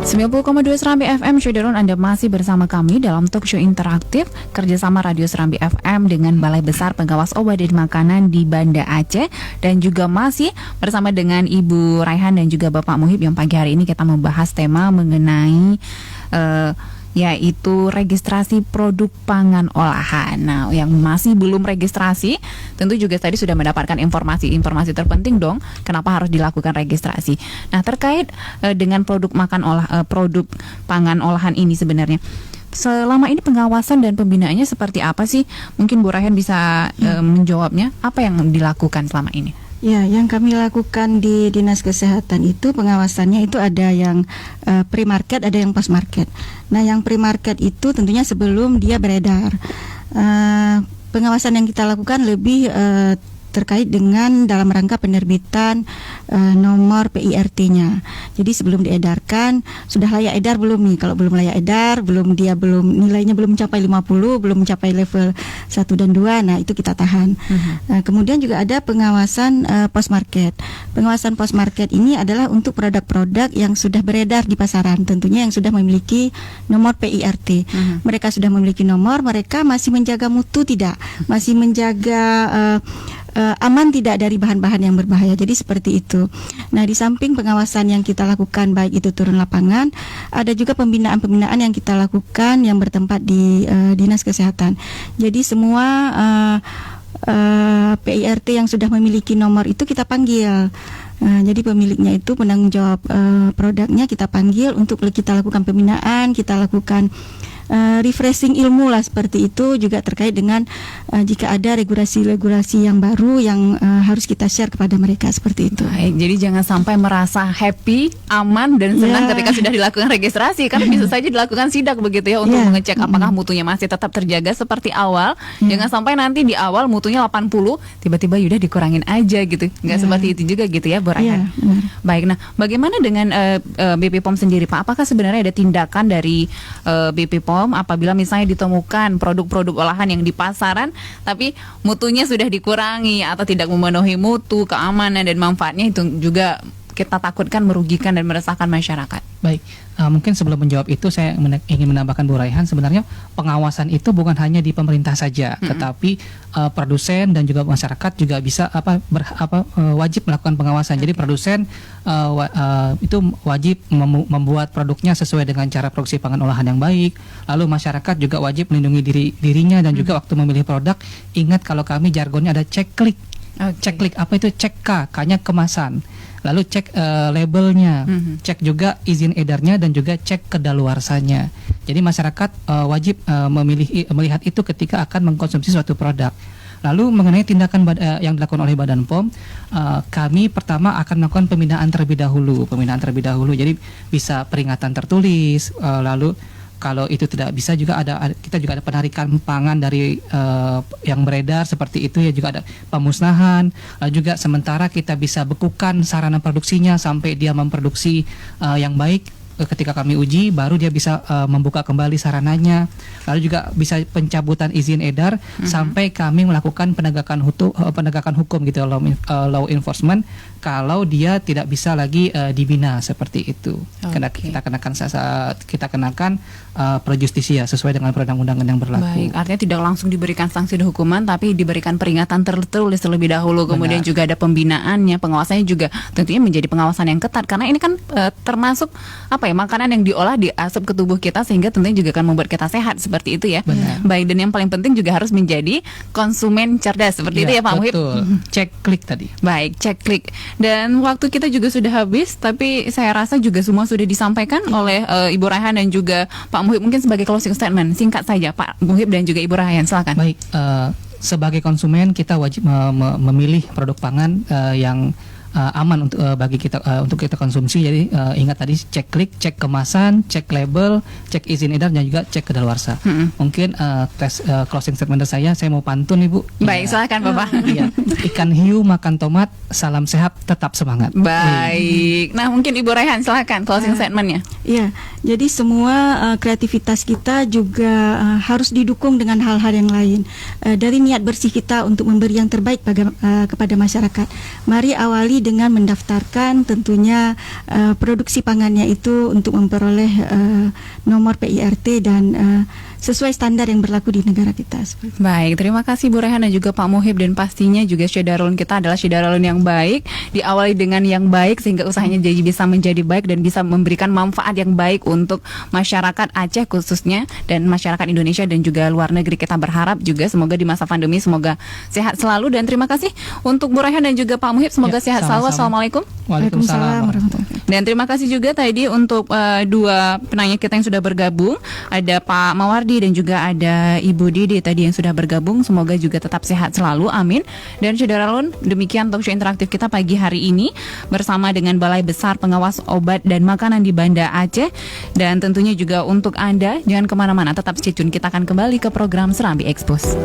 90,2 Serambi FM, Syederun, Anda masih bersama kami dalam talk show interaktif kerjasama Radio Serambi FM dengan Balai Besar Pengawas Obat dan Makanan di Banda Aceh. Dan juga masih bersama dengan Ibu Raihan dan juga Bapak Muhib yang pagi hari ini kita membahas tema mengenai yaitu registrasi produk pangan olahan. Nah, yang masih belum registrasi tentu juga tadi sudah mendapatkan informasi terpenting dong kenapa harus dilakukan registrasi. Nah, terkait dengan produk pangan olahan ini sebenarnya selama ini pengawasan dan pembinaannya seperti apa sih? Mungkin Bu Raihan bisa menjawabnya. Apa yang dilakukan selama ini? Ya, yang kami lakukan di Dinas Kesehatan itu pengawasannya itu ada yang pre-market, ada yang post-market. Nah, yang pre-market itu tentunya sebelum dia beredar. Pengawasan yang kita lakukan lebih terkait dengan dalam rangka penerbitan nomor PIRT-nya. Jadi sebelum diedarkan sudah layak edar belum nih? Kalau belum layak edar, nilainya belum mencapai 50, belum mencapai level 1 dan 2, nah itu kita tahan. Nah, kemudian juga ada pengawasan post market. Pengawasan post market ini adalah untuk produk-produk yang sudah beredar di pasaran, tentunya yang sudah memiliki nomor PIRT. Mereka sudah memiliki nomor, mereka masih menjaga mutu tidak? Masih menjaga aman tidak dari bahan-bahan yang berbahaya. Jadi seperti itu. Nah, di samping pengawasan yang kita lakukan baik itu turun lapangan, ada juga pembinaan yang kita lakukan yang bertempat di Dinas Kesehatan. Jadi semua PIRT yang sudah memiliki nomor itu kita panggil. Jadi pemiliknya itu penanggung jawab produknya kita panggil untuk kita lakukan pembinaan, kita lakukan refreshing ilmu lah seperti itu, juga terkait dengan jika ada regulasi-regulasi yang baru yang harus kita share kepada mereka seperti itu. Baik, jadi jangan sampai merasa happy, aman dan senang ketika sudah dilakukan registrasi, karena bisa saja dilakukan sidak begitu ya untuk mengecek apakah mutunya masih tetap terjaga seperti awal. Jangan sampai nanti di awal mutunya 80, tiba-tiba udah dikurangin aja gitu. Nggak seperti itu juga gitu ya, Bu Raihan. Baik, nah bagaimana dengan BP POM sendiri, Pak? Apakah sebenarnya ada tindakan dari BP POM apabila misalnya ditemukan produk-produk olahan yang di pasaran tapi mutunya sudah dikurangi atau tidak memenuhi mutu, keamanan dan manfaatnya, itu juga kita takutkan merugikan dan meresahkan masyarakat. Baik, mungkin sebelum menjawab itu saya ingin menambahkan Bu Raihan, sebenarnya pengawasan itu bukan hanya di pemerintah saja, tetapi produsen dan juga masyarakat juga bisa wajib melakukan pengawasan. Jadi produsen itu wajib membuat produknya sesuai dengan cara produksi pangan olahan yang baik. Lalu masyarakat juga wajib melindungi dirinya dan juga waktu memilih produk, ingat kalau kami jargonnya ada cek klik. Cek klik apa itu? Cek K-nya kemasan. Lalu cek labelnya, cek juga izin edarnya dan juga cek kedaluarsanya. Jadi masyarakat wajib melihat itu ketika akan mengkonsumsi suatu produk. Lalu mengenai tindakan yang dilakukan oleh Badan POM, kami pertama akan melakukan pembinaan terlebih dahulu. Jadi bisa peringatan tertulis, lalu kalau itu tidak bisa juga kita juga ada penarikan pangan dari yang beredar seperti itu ya, juga ada pemusnahan. Juga sementara kita bisa bekukan sarana produksinya sampai dia memproduksi yang baik. Ketika kami uji baru dia bisa membuka kembali sarananya. Lalu juga bisa pencabutan izin edar sampai kami melakukan penegakan hukum gitu, law enforcement, kalau dia tidak bisa lagi dibina seperti itu. Kita kenakan pro justisia sesuai dengan perundang-undangan yang berlaku. Baik, artinya tidak langsung diberikan sanksi dan hukuman, tapi diberikan peringatan tertulis terlebih dahulu. Kemudian juga ada pembinaannya, pengawasannya juga tentunya menjadi pengawasan yang ketat, karena ini kan termasuk makanan yang diolah diasup ke tubuh kita, sehingga tentunya juga akan membuat kita sehat seperti itu ya. Benar. Baik, dan yang paling penting juga harus menjadi konsumen cerdas seperti itu ya Pak Muhib. Betul. Cek klik tadi. Baik, cek klik. Dan waktu kita juga sudah habis, tapi saya rasa juga semua sudah disampaikan oleh Ibu Raihan dan juga Pak Muhib. Mungkin sebagai closing statement singkat saja Pak Muhib dan juga Ibu Raihan, silakan. Baik, sebagai konsumen kita wajib memilih produk pangan yang aman bagi kita untuk kita konsumsi. Jadi ingat tadi cek klik, cek kemasan, cek label, cek izin edar dan juga cek kedaluarsa. Mungkin closing statement saya mau pantun Ibu. Baik, silakan Bapak. Iya. Ikan hiu makan tomat, salam sehat tetap semangat. Baik. Nah, mungkin Ibu Raihan silakan closing statementnya. Ya, jadi semua kreativitas kita juga harus didukung dengan hal-hal yang lain. Dari niat bersih kita untuk memberi yang terbaik kepada masyarakat. Mari awali dengan mendaftarkan tentunya produksi pangannya itu untuk memperoleh nomor PIRT dan sesuai standar yang berlaku di negara kita. Baik, terima kasih Bu Raihan dan juga Pak Muhib, dan pastinya juga Syedarulun kita adalah Syedarulun yang baik, diawali dengan yang baik sehingga usahanya jadi bisa menjadi baik dan bisa memberikan manfaat yang baik untuk masyarakat Aceh khususnya dan masyarakat Indonesia dan juga luar negeri. Kita berharap juga semoga di masa pandemi semoga sehat selalu, dan terima kasih untuk Bu Raihan dan juga Pak Muhib, semoga Ya, sehat selalu. sama-sama. Assalamualaikum. Waalaikumsalam. Dan terima kasih juga tadi untuk dua penanya kita yang sudah bergabung. Ada Pak Mawardi dan juga ada Ibu Didi tadi yang sudah bergabung. Semoga juga tetap sehat selalu, amin. Dan Syedarulun, demikian talk show interaktif kita pagi hari ini bersama dengan Balai Besar Pengawas Obat dan Makanan di Banda Aceh. Dan tentunya juga untuk Anda, jangan kemana-mana, tetap stay tune. Kita akan kembali ke program Serambi Expose.